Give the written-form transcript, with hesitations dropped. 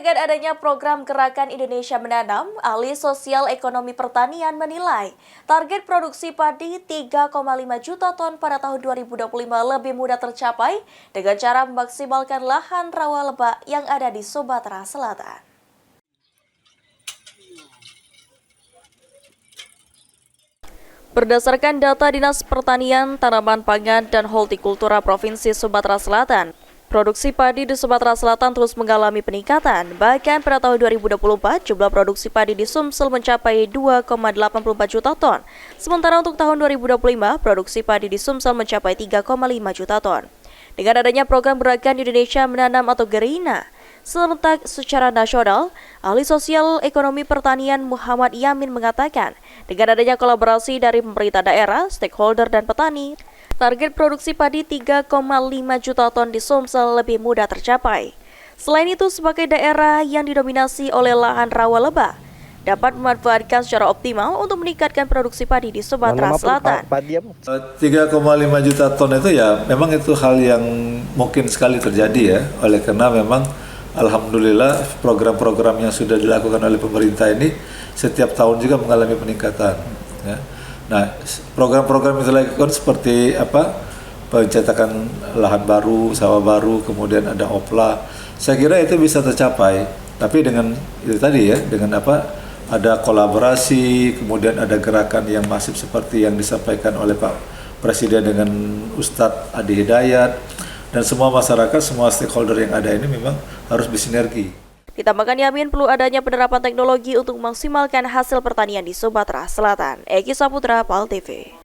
dengan adanya program Gerakan Indonesia Menanam, ahli sosial ekonomi pertanian menilai target produksi padi 3,5 juta ton pada tahun 2025 lebih mudah tercapai dengan cara memaksimalkan lahan rawa lebak yang ada di Sumatera Selatan. Berdasarkan data Dinas Pertanian, Tanaman Pangan, dan Hortikultura Provinsi Sumatera Selatan, produksi padi di Sumatera Selatan terus mengalami peningkatan. Bahkan pada tahun 2024, jumlah produksi padi di Sumsel mencapai 2,84 juta ton. Sementara untuk tahun 2025, produksi padi di Sumsel mencapai 3,5 juta ton. Dengan adanya program Gerakan Indonesia Menanam atau GERINA, serentak secara nasional, ahli sosial ekonomi pertanian Muhammad Yamin mengatakan, dengan adanya kolaborasi dari pemerintah daerah, stakeholder, dan petani, target produksi padi 3,5 juta ton di Sumsel lebih mudah tercapai. Selain itu, sebagai daerah yang didominasi oleh lahan rawa lebak, dapat memanfaatkan secara optimal untuk meningkatkan produksi padi di Sumatera Selatan. 3,5 juta ton itu ya memang itu hal yang mungkin sekali terjadi ya, oleh karena memang alhamdulillah program-program yang sudah dilakukan oleh pemerintah ini setiap tahun juga mengalami peningkatan ya. Nah, program-program yang dilakukan seperti pencetakan lahan baru, sawah baru, kemudian ada OPLA. Saya kira itu bisa tercapai, tapi dengan itu tadi ya, dengan ada kolaborasi, kemudian ada gerakan yang masif seperti yang disampaikan oleh Pak Presiden dengan Ustadz Adi Hidayat, dan semua masyarakat, semua stakeholder yang ada ini memang harus bersinergi. Ditambahkan Yamin, perlu adanya penerapan teknologi untuk memaksimalkan hasil pertanian di Sumatera Selatan. Eki Saputra, PAL TV.